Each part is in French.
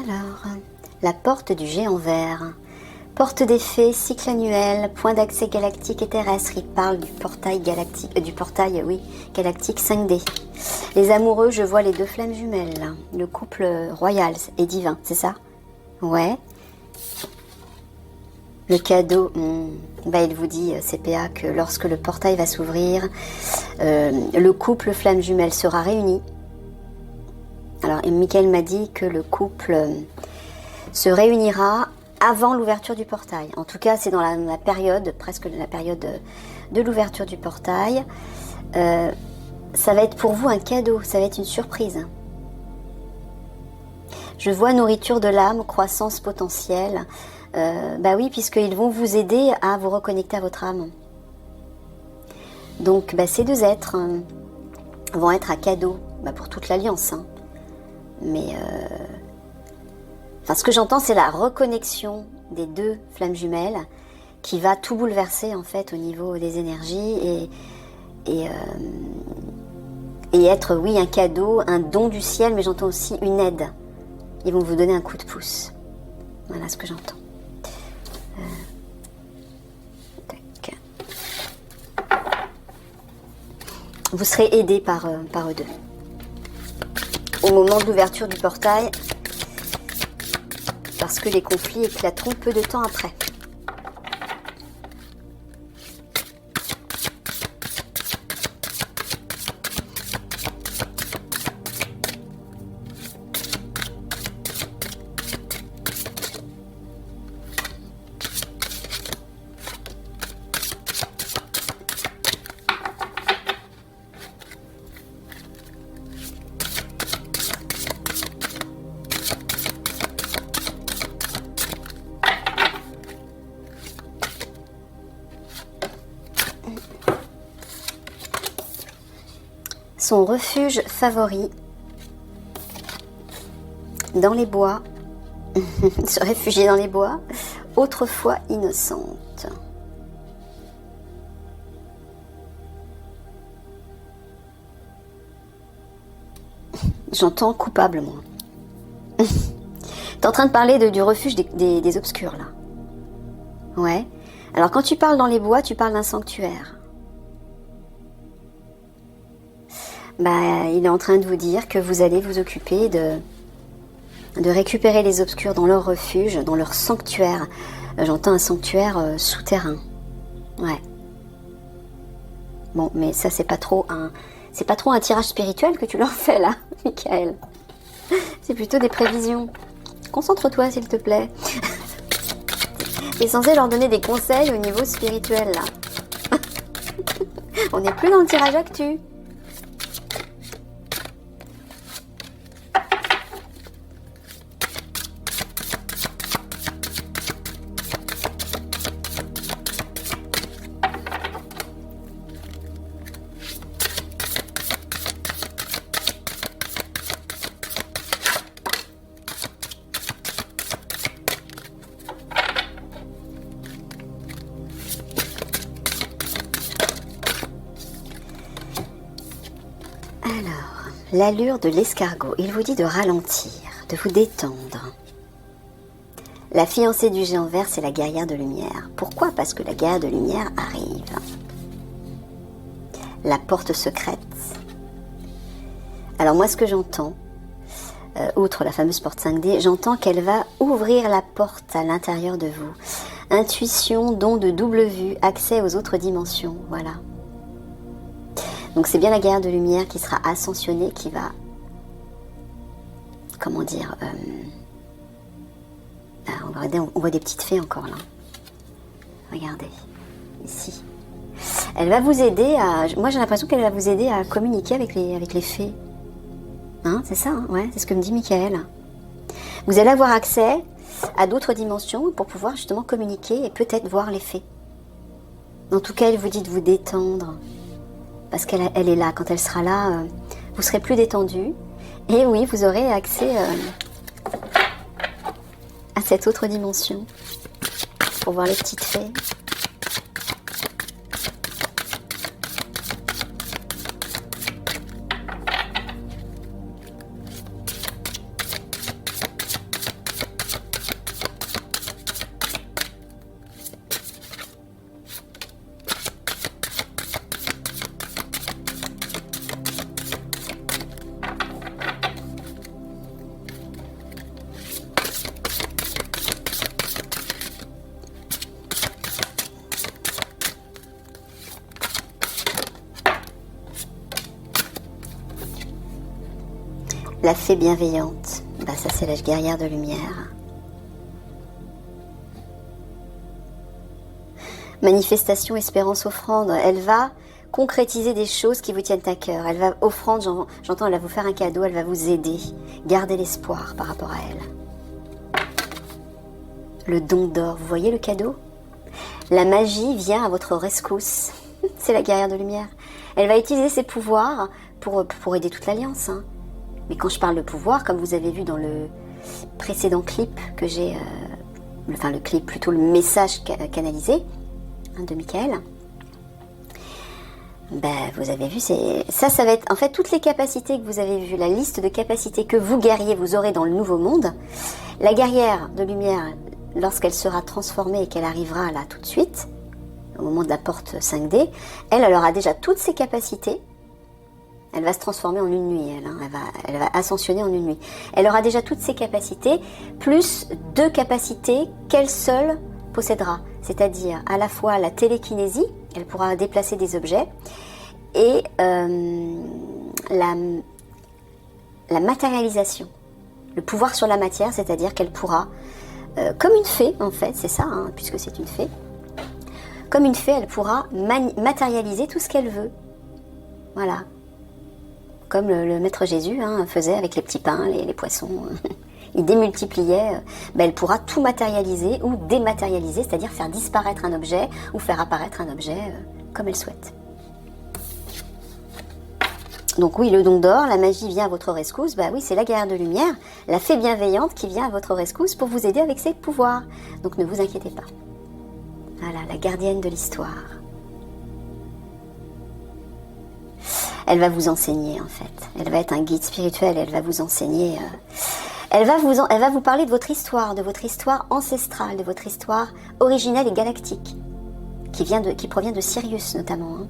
Alors, la porte du géant vert. Porte des fées, cycle annuel, point d'accès galactique et terrestre. Il parle du portail galactique, galactique 5D. Les amoureux, je vois les deux flammes jumelles. Le couple royal et divin, c'est ça? Ouais. Le cadeau, il vous dit, CPA, que lorsque le portail va s'ouvrir, le couple flamme jumelle sera réuni. Alors, Michael m'a dit que le couple se réunira avant l'ouverture du portail. En tout cas, c'est dans la période, presque la période de l'ouverture du portail. Ça va être pour vous un cadeau, ça va être une surprise. Je vois nourriture de l'âme, croissance potentielle. Oui, puisqu'ils vont vous aider à vous reconnecter à votre âme. Donc, ces deux êtres vont être à cadeau pour toute l'Alliance. Hein. Mais... ce que j'entends, c'est la reconnexion des deux flammes jumelles qui va tout bouleverser en fait au niveau des énergies et être, oui, un cadeau, un don du ciel, mais j'entends aussi une aide. Ils vont vous donner un coup de pouce. Voilà ce que j'entends. Tac. Vous serez aidé par eux deux. Au moment de l'ouverture du portail, parce que les conflits éclateront peu de temps après. Son refuge favori, dans les bois, se réfugier dans les bois, autrefois innocente. J'entends coupable, moi. T'es en train de parler du refuge des obscurs, là. Ouais. Alors, quand tu parles dans les bois, tu parles d'un sanctuaire. Il est en train de vous dire que vous allez vous occuper de récupérer les obscurs dans leur refuge, dans leur sanctuaire. J'entends un sanctuaire souterrain. Ouais. Bon, mais ça, c'est pas trop un tirage spirituel que tu leur fais, là, Michael. C'est plutôt des prévisions. Concentre-toi, s'il te plaît. Tu es censé leur donner des conseils au niveau spirituel, là. On n'est plus dans le tirage actu. Alors, l'allure de l'escargot, il vous dit de ralentir, de vous détendre. La fiancée du géant vert, c'est la guerrière de lumière. Pourquoi? Parce que la guerrière de lumière arrive. La porte secrète. Alors moi, ce que j'entends, outre la fameuse porte 5D, j'entends qu'elle va ouvrir la porte à l'intérieur de vous. Intuition, don de double vue, accès aux autres dimensions, voilà. Donc c'est bien la guerrière de lumière qui sera ascensionnée, qui va, comment dire, on voit des petites fées encore là. Regardez, ici. Elle va vous aider à, moi j'ai l'impression qu'elle va vous aider à communiquer avec les fées. Hein, c'est ça, hein, ouais, c'est ce que me dit Michael. Vous allez avoir accès à d'autres dimensions pour pouvoir justement communiquer et peut-être voir les fées. En tout cas, elle vous dit de vous détendre. Parce qu'elle est là. Quand elle sera là, vous serez plus détendu. Et oui, vous aurez accès à cette autre dimension pour voir les petites fées. La fée bienveillante, bah ça c'est la guerrière de lumière. Manifestation, espérance, offrande, elle va concrétiser des choses qui vous tiennent à cœur. Elle va offrande, j'entends, elle va vous faire un cadeau, elle va vous aider. Gardez l'espoir par rapport à elle. Le don d'or, vous voyez le cadeau? La magie vient à votre rescousse. C'est la guerrière de lumière. Elle va utiliser ses pouvoirs pour aider toute l'Alliance. Hein. Mais quand je parle de pouvoir, comme vous avez vu dans le précédent clip que j'ai... enfin le clip, plutôt le message canalisé hein, de Michael. Ben, vous avez vu, ça va être... En fait, toutes les capacités que vous avez vues, la liste de capacités que vous, guerriers, vous aurez dans le nouveau monde, la guerrière de lumière, lorsqu'elle sera transformée et qu'elle arrivera là tout de suite, au moment de la porte 5D, elle aura déjà toutes ses capacités. Elle va se transformer en une nuit, elle, hein. Elle va ascensionner en une nuit. Elle aura déjà toutes ses capacités, plus 2 capacités qu'elle seule possédera. C'est-à-dire à la fois la télékinésie, elle pourra déplacer des objets, et la matérialisation, le pouvoir sur la matière, c'est-à-dire qu'elle pourra, comme une fée en fait, c'est ça, hein, puisque c'est une fée, comme une fée, elle pourra matérialiser tout ce qu'elle veut. Voilà. Comme le Maître Jésus hein, faisait avec les petits pains, les poissons. Il démultipliait. Ben, elle pourra tout matérialiser ou dématérialiser, c'est-à-dire faire disparaître un objet ou faire apparaître un objet comme elle souhaite. Donc oui, le don d'or, la magie vient à votre rescousse. Bah oui, c'est la guerrière de lumière, la fée bienveillante qui vient à votre rescousse pour vous aider avec ses pouvoirs. Donc ne vous inquiétez pas. Voilà, la gardienne de l'histoire. Elle va vous enseigner en fait. Elle va être un guide spirituel, elle va vous enseigner. Elle va vous parler de votre histoire ancestrale, de votre histoire originelle et galactique, qui provient de Sirius notamment. Hein.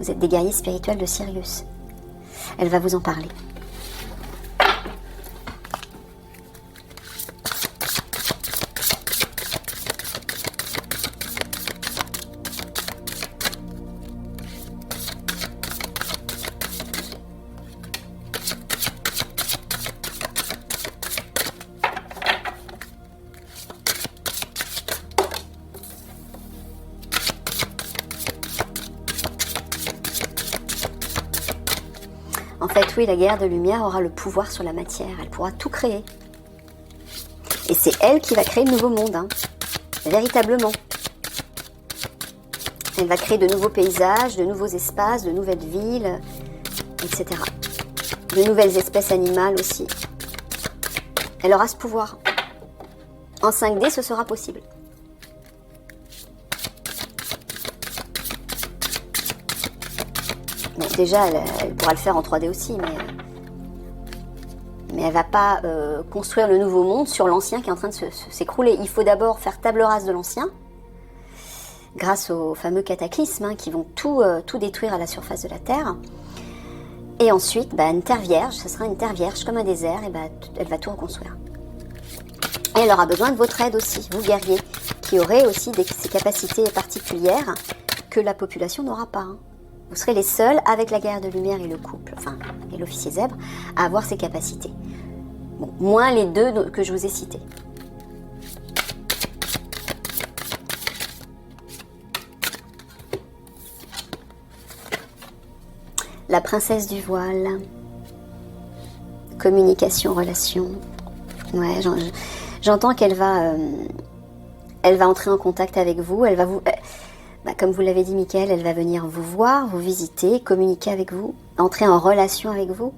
Vous êtes des guerriers spirituels de Sirius. Elle va vous en parler. En fait, oui, la guerrière de lumière aura le pouvoir sur la matière. Elle pourra tout créer. Et c'est elle qui va créer le nouveau monde, hein, véritablement. Elle va créer de nouveaux paysages, de nouveaux espaces, de nouvelles villes, etc. De nouvelles espèces animales aussi. Elle aura ce pouvoir. En 5D, ce sera possible. Bon, déjà, elle pourra le faire en 3D aussi, mais elle ne va pas construire le nouveau monde sur l'ancien qui est en train de s'écrouler. Il faut d'abord faire table rase de l'ancien, grâce aux fameux cataclysmes hein, qui vont tout détruire à la surface de la Terre. Et ensuite, une terre vierge, ce sera une terre vierge comme un désert, et elle va tout reconstruire. Et elle aura besoin de votre aide aussi, vous guerriers, qui aurez aussi ces capacités particulières que la population n'aura pas. Hein. Vous serez les seuls, avec la guerrière de lumière et le couple, enfin, et l'officier zèbre, à avoir ces capacités. Bon, moins les 2 que je vous ai cités. La princesse du voile. Communication, relation. Ouais, j'entends qu'elle va entrer en contact avec vous, elle va vous... comme vous l'avez dit, Michael, elle va venir vous voir, vous visiter, communiquer avec vous, entrer en relation avec vous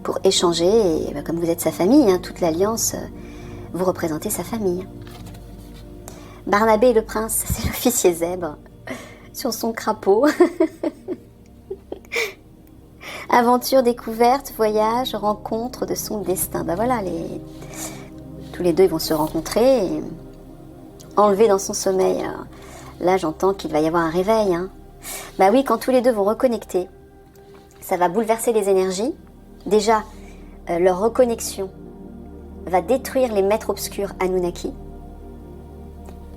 pour échanger. Et comme vous êtes sa famille, hein, toute l'Alliance, vous représentez sa famille. Barnabé et le prince, c'est l'officier zèbre sur son crapaud. Aventure, découverte, voyage, rencontre de son destin. Voilà, tous les 2 ils vont se rencontrer et enlever dans son sommeil. Alors, là, j'entends qu'il va y avoir un réveil. Hein. Oui, quand tous les 2 vont reconnecter, ça va bouleverser les énergies. Déjà, leur reconnexion va détruire les maîtres obscurs Anunnaki.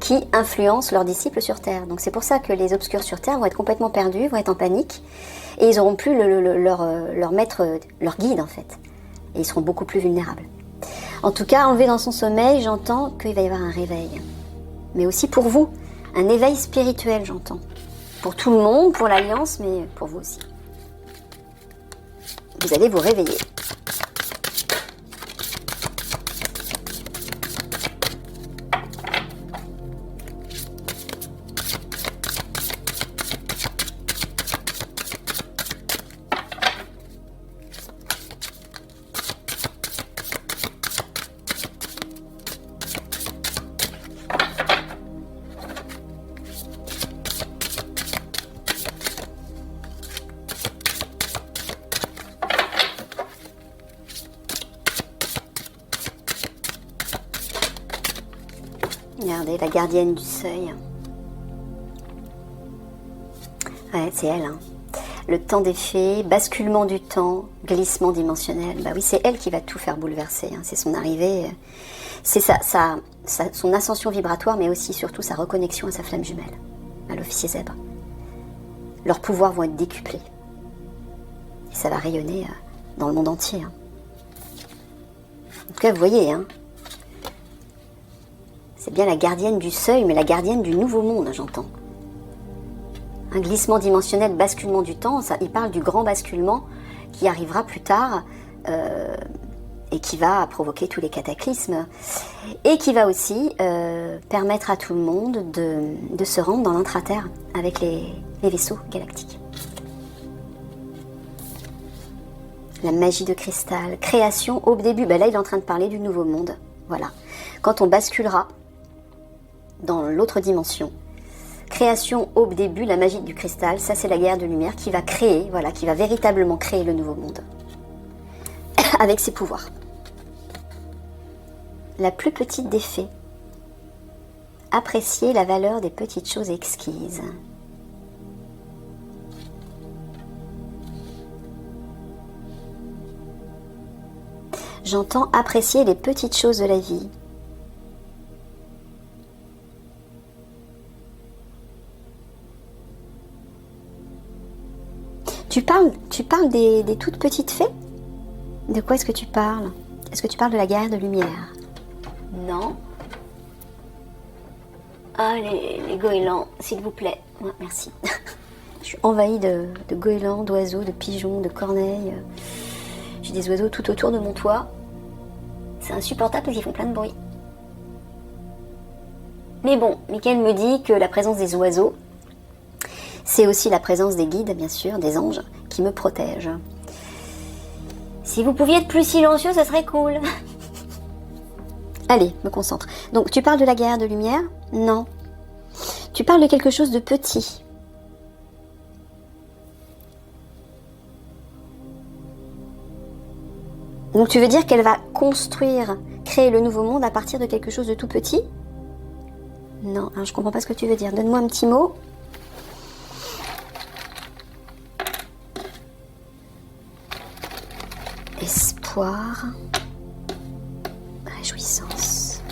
qui influencent leurs disciples sur Terre. Donc c'est pour ça que les obscurs sur Terre vont être complètement perdus, vont être en panique, et ils n'auront plus leur maître, leur guide en fait. Et ils seront beaucoup plus vulnérables. En tout cas, enlevé dans son sommeil, j'entends qu'il va y avoir un réveil. Mais aussi pour vous, un éveil spirituel, j'entends. Pour tout le monde, pour l'Alliance, mais pour vous aussi. Vous allez vous réveiller. Regardez, la gardienne du seuil. Ouais, c'est elle. Hein. Le temps des fées, basculement du temps, glissement dimensionnel. Bah oui, c'est elle qui va tout faire bouleverser. Hein. C'est son arrivée, c'est son ascension vibratoire, mais aussi surtout sa reconnexion à sa flamme jumelle, à l'officier zèbre. Leurs pouvoirs vont être décuplés. Et ça va rayonner dans le monde entier. Hein. En tout cas, vous voyez, hein. C'est bien la gardienne du seuil, mais la gardienne du nouveau monde, j'entends. Un glissement dimensionnel, basculement du temps, ça, il parle du grand basculement qui arrivera plus tard et qui va provoquer tous les cataclysmes et qui va aussi permettre à tout le monde de se rendre dans l'intraterre avec les vaisseaux galactiques. La magie de cristal, création au début. Ben là, il est en train de parler du nouveau monde. Voilà. Quand on basculera dans l'autre dimension. Création, aube, début, la magie du cristal, ça c'est la guerre de lumière qui va créer, voilà, qui va véritablement créer le nouveau monde. Avec ses pouvoirs. La plus petite des fées. Apprécier la valeur des petites choses exquises. J'entends apprécier les petites choses de la vie. Tu parles des toutes petites fées? De quoi est-ce que tu parles? Est-ce que tu parles de la guerre de lumière? Non. Ah, les goélands, s'il vous plaît. Ouais, merci. Je suis envahie de goélands, d'oiseaux, de pigeons, de corneilles. J'ai des oiseaux tout autour de mon toit. C'est insupportable parce qu'ils font plein de bruit. Mais bon, Mickaël me dit que la présence des oiseaux, c'est aussi la présence des guides, bien sûr, des anges, qui me protègent. Si vous pouviez être plus silencieux, ça serait cool. Allez, me concentre. Donc, tu parles de la guerre de lumière? Non. Tu parles de quelque chose de petit. Donc, tu veux dire qu'elle va construire, créer le nouveau monde à partir de quelque chose de tout petit? Non, alors je comprends pas ce que tu veux dire. Donne-moi un petit mot. Espoir, réjouissance,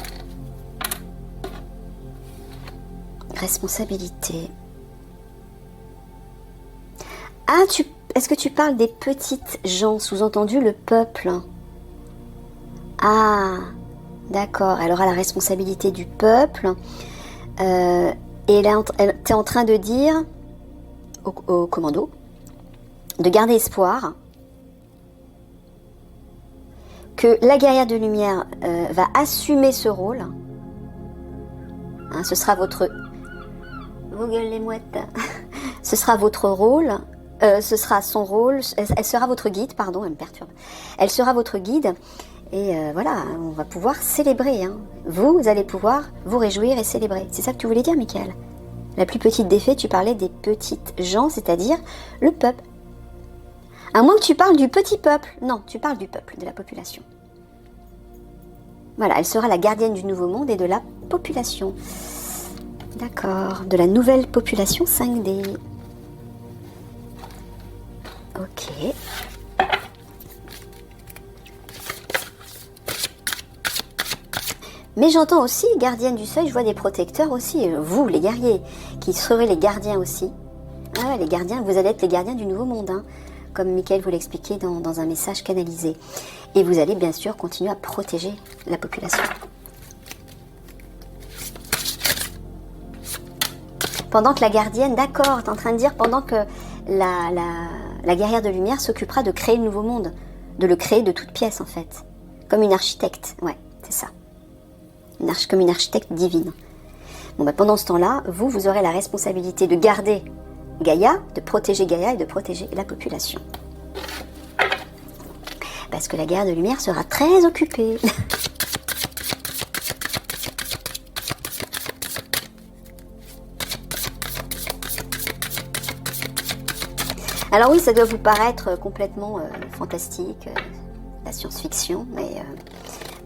responsabilité. Ah, est-ce que tu parles des petites gens, sous-entendu le peuple? Ah, d'accord. Elle aura la responsabilité du peuple. Et là, t'es en train de dire au commando de garder espoir. Que la guerrière de lumière va assumer ce rôle. Hein, ce sera votre... Vos gueules les mouettes. Ce sera votre rôle. Ce sera son rôle. Elle sera votre guide, pardon, elle me perturbe. Elle sera votre guide. Et voilà, on va pouvoir célébrer. Hein. Vous allez pouvoir vous réjouir et célébrer. C'est ça que tu voulais dire, Mickaël? La plus petite des fées, tu parlais des petites gens, c'est-à-dire le peuple. À moins que tu parles du petit peuple. Non, tu parles du peuple, de la population. Voilà, elle sera la gardienne du nouveau monde et de la population. D'accord, de la nouvelle population 5D. Ok. Mais j'entends aussi, gardienne du seuil, je vois des protecteurs aussi, vous les guerriers, qui serez les gardiens aussi. Ah, les gardiens, vous allez être les gardiens du nouveau monde, hein, comme Michael vous l'expliquait dans un message canalisé. Et vous allez bien sûr continuer à protéger la population. Pendant que la gardienne, d'accord, t'es en train de dire, pendant que la guerrière de lumière s'occupera de créer le nouveau monde, de le créer de toutes pièces en fait, comme une architecte, ouais, c'est ça. Comme une architecte divine. Bon, bah, pendant ce temps-là, vous aurez la responsabilité de garder Gaïa, de protéger Gaïa et de protéger la population. Parce que la guerre de lumière sera très occupée. Alors oui, ça doit vous paraître complètement fantastique, la science-fiction, mais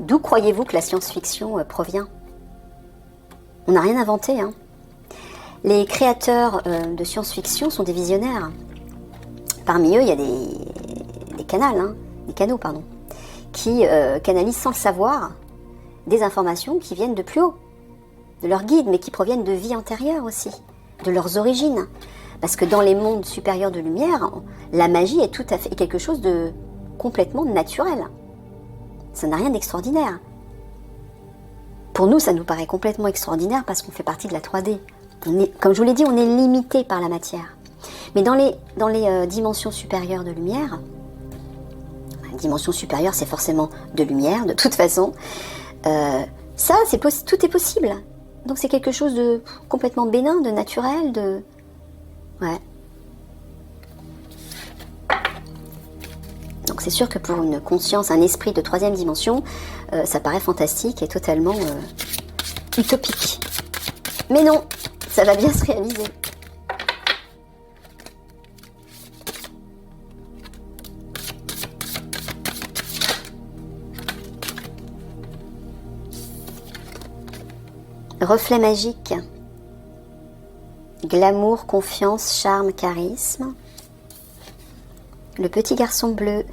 d'où croyez-vous que la science-fiction provient? On n'a rien inventé, hein. Les créateurs de science-fiction sont des visionnaires. Parmi eux, il y a des canaux, qui canalisent sans le savoir des informations qui viennent de plus haut, de leur guide, mais qui proviennent de vies antérieures aussi, de leurs origines. Parce que dans les mondes supérieurs de lumière, la magie est tout à fait quelque chose de complètement naturel. Ça n'a rien d'extraordinaire. Pour nous, ça nous paraît complètement extraordinaire parce qu'on fait partie de la 3D. Comme je vous l'ai dit, on est limité par la matière. Mais dans les dimensions supérieures de lumière, la dimension supérieure, c'est forcément de lumière, de toute façon, tout est possible. Donc c'est quelque chose de complètement bénin, de naturel, de... Ouais. Donc c'est sûr que pour une conscience, un esprit de 3e dimension, ça paraît fantastique et totalement utopique. Mais non, ça va bien se réaliser. Reflet magique. Glamour, confiance, charme, charisme. Le petit garçon bleu,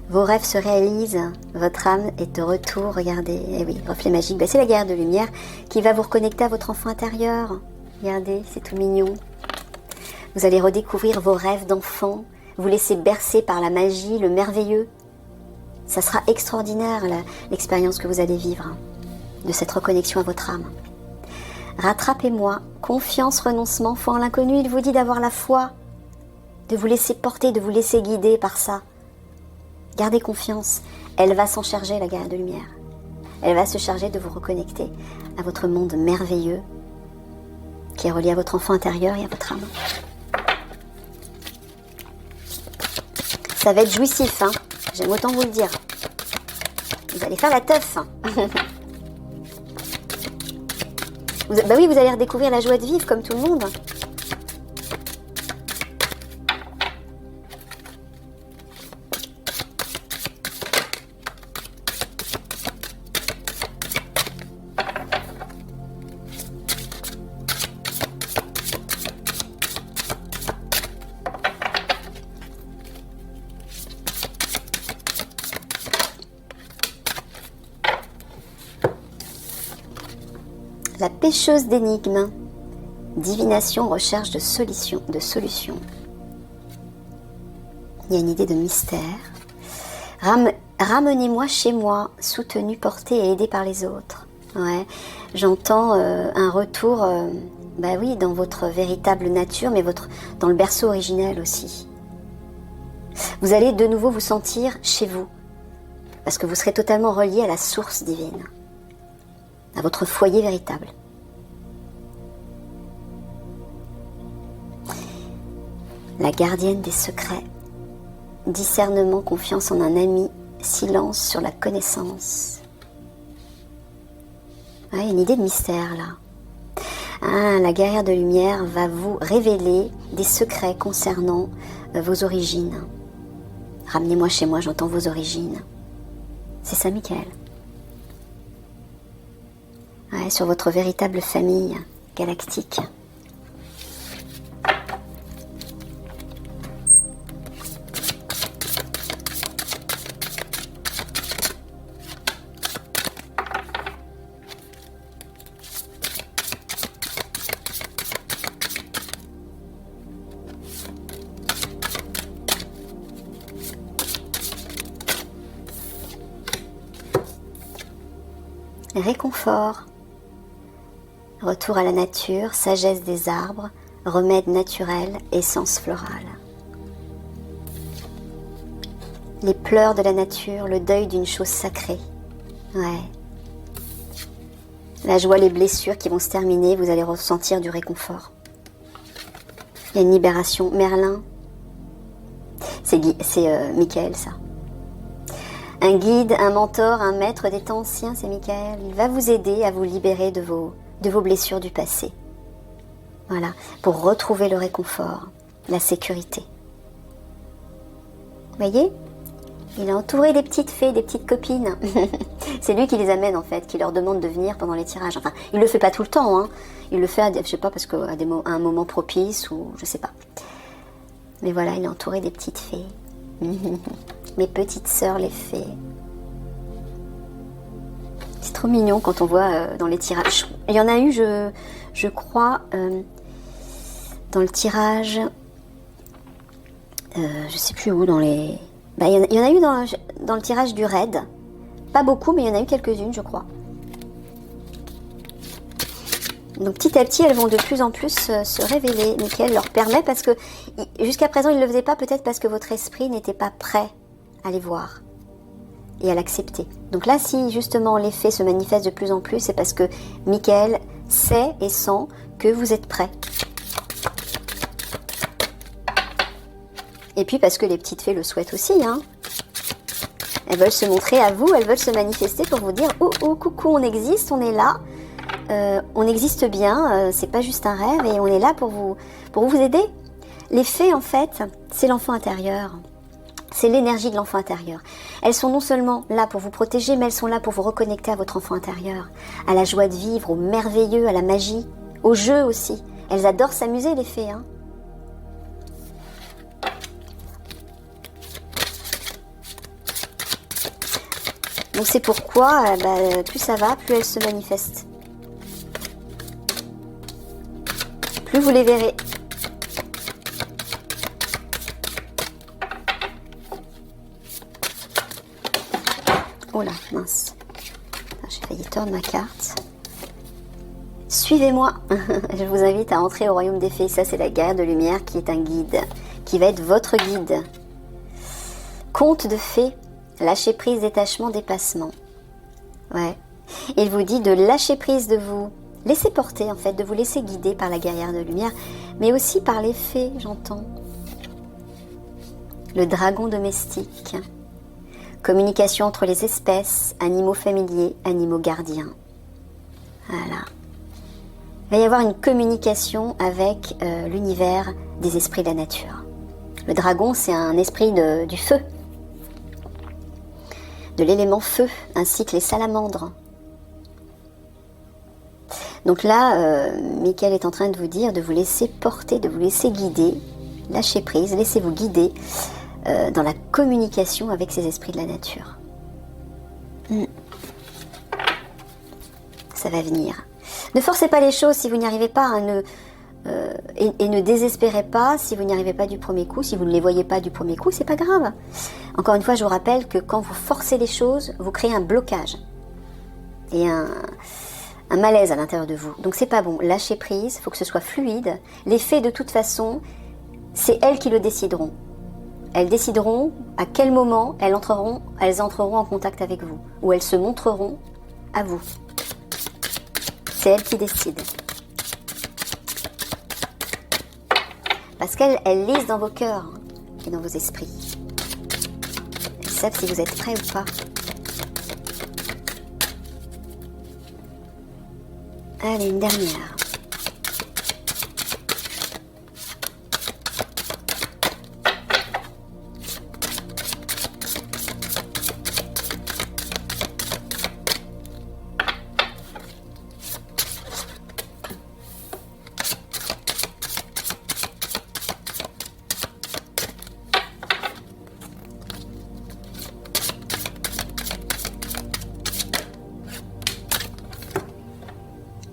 vos rêves se réalisent, votre âme est de retour, regardez. Eh oui, reflet magique, c'est la guerre de lumière qui va vous reconnecter à votre enfant intérieur. Regardez, c'est tout mignon. Vous allez redécouvrir vos rêves d'enfant, vous laisser bercer par la magie, le merveilleux. Ça sera extraordinaire l'expérience que vous allez vivre de cette reconnexion à votre âme. Rattrapez-moi, confiance, renoncement, foi en l'inconnu, il vous dit d'avoir la foi, de vous laisser porter, de vous laisser guider par ça. Gardez confiance, elle va s'en charger, la guerre de lumière. Elle va se charger de vous reconnecter à votre monde merveilleux qui est relié à votre enfant intérieur et à votre âme. Ça va être jouissif, hein. J'aime autant vous le dire. Vous allez faire la teuf. Bah oui, vous allez redécouvrir la joie de vivre comme tout le monde. La pêcheuse d'énigmes. Divination, recherche de solutions. Il y a une idée de mystère. Ramenez-moi chez moi, soutenu, porté et aidé par les autres. Ouais, j'entends un retour, bah oui, dans votre véritable nature, mais dans le berceau originel aussi. Vous allez de nouveau vous sentir chez vous, parce que vous serez totalement relié à la source divine, à votre foyer véritable. La gardienne des secrets. Discernement, confiance en un ami, silence sur la connaissance. Ouais, une idée de mystère là. Ah, la guerrière de lumière va vous révéler des secrets concernant vos origines. Ramenez-moi chez moi, j'entends vos origines. C'est ça, Michael. Ouais, sur votre véritable famille galactique. réconfort, retour à la nature, sagesse des arbres, remède naturel, essence florale. Les pleurs de la nature, le deuil d'une chose sacrée. Ouais. La joie, les blessures qui vont se terminer, vous allez ressentir du réconfort. Il y a une libération. Merlin, c'est Michael, ça. Un guide, un mentor, un maître des temps anciens, c'est Michael. Il va vous aider à vous libérer de vos blessures du passé. Voilà, pour retrouver le réconfort, la sécurité. Vous voyez ? Il est entouré des petites fées, des petites copines. C'est lui qui les amène en fait, qui leur demande de venir pendant les tirages. Enfin, il le fait pas tout le temps, hein. Il le fait, je sais pas, parce qu'à un moment propice ou je sais pas. Mais voilà, il est entouré des petites fées. Mes petites sœurs, les fées. C'est trop mignon quand on voit dans les tirages. Il y en a eu, je crois, dans le tirage, je sais plus où, dans les... il y en a eu dans le tirage du raid. Pas beaucoup, mais il y en a eu quelques-unes, je crois. Donc petit à petit, elles vont de plus en plus se révéler. Michael leur permet, parce que jusqu'à présent, il ne le faisait pas, peut-être parce que votre esprit n'était pas prêt à les voir et à l'accepter. Donc là, si justement l'effet se manifeste de plus en plus, c'est parce que Michael sait et sent que vous êtes prêt. Et puis parce que les petites fées le souhaitent aussi, hein. Elles veulent se montrer à vous, elles veulent se manifester pour vous dire « Oh, oh, coucou, on existe, on est là, on existe bien, c'est pas juste un rêve et on est là pour vous aider. » Les fées, en fait, c'est l'enfant intérieur. C'est l'énergie de l'enfant intérieur. Elles sont non seulement là pour vous protéger, mais elles sont là pour vous reconnecter à votre enfant intérieur, à la joie de vivre, au merveilleux, à la magie, au jeu aussi. Elles adorent s'amuser, les fées, hein. Donc c'est pourquoi, plus ça va, plus elles se manifestent. Plus vous les verrez. Oh là, mince. J'ai failli tordre ma carte. Suivez-moi. Je vous invite à entrer au royaume des fées. Ça, c'est la guerre de lumière qui est un guide, qui va être votre guide. Conte de fées. Lâcher prise, détachement, dépassement. Ouais. Il vous dit de lâcher prise, de vous laisser porter, en fait, de vous laisser guider par la guerrière de lumière, mais aussi par les fées, j'entends. Le dragon domestique. Communication entre les espèces, animaux familiers, animaux gardiens. Voilà. Il va y avoir une communication avec l'univers des esprits de la nature. Le dragon, c'est un esprit du feu, de l'élément feu, ainsi que les salamandres. Donc là, Michael est en train de vous dire de vous laisser porter, de vous laisser guider, lâchez prise, laissez-vous guider dans la communication avec ces esprits de la nature. Ça va venir. Ne forcez pas les choses si vous n'y arrivez pas, hein, et ne désespérez pas si vous n'y arrivez pas du premier coup, si vous ne les voyez pas du premier coup, c'est pas grave. Encore une fois, je vous rappelle que quand vous forcez les choses, vous créez un blocage et un malaise à l'intérieur de vous. Donc c'est pas bon. Lâchez prise, il faut que ce soit fluide. Les fées, de toute façon, c'est elles qui le décideront. Elles décideront à quel moment elles entreront en contact avec vous, ou elles se montreront à vous. C'est elles qui décident. Parce qu'elles lisent dans vos cœurs et dans vos esprits. Elles savent si vous êtes prêts ou pas. Allez, une dernière.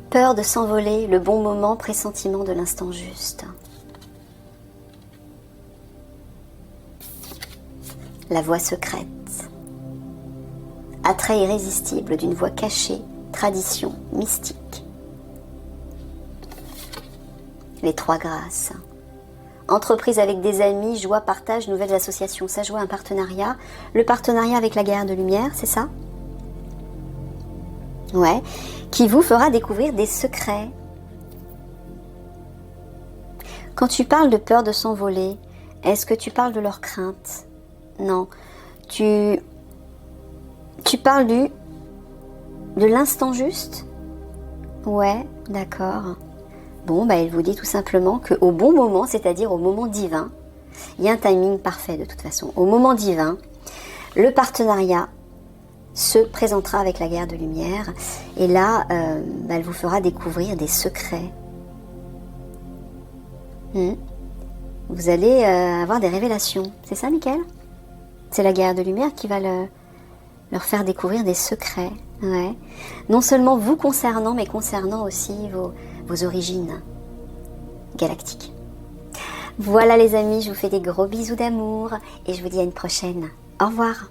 Peur de s'envoler, le bon moment, pressentiment de l'instant juste. La voix secrète. Attrait irrésistible d'une voix cachée tradition, mystique. Les 3 grâces. Entreprise avec des amis, joie, partage, nouvelles associations. Ça joue un partenariat. Le partenariat avec la guerre de lumière, c'est ça? Ouais. Qui vous fera découvrir des secrets. Quand tu parles de peur de s'envoler, est-ce que tu parles de leur crainte? Non. Tu parles de l'instant juste? Ouais, d'accord. Bon, bah, elle vous dit tout simplement qu'au bon moment, c'est-à-dire au moment divin, il y a un timing parfait de toute façon. Au moment divin, le partenariat se présentera avec la guerre de lumière et là, bah, elle vous fera découvrir des secrets. Vous allez avoir des révélations. C'est ça, Mickaël? C'est la guerre de lumière qui va leur faire découvrir des secrets. Ouais. Non seulement vous concernant, mais concernant aussi vos origines galactiques. Voilà les amis, je vous fais des gros bisous d'amour et je vous dis à une prochaine. Au revoir.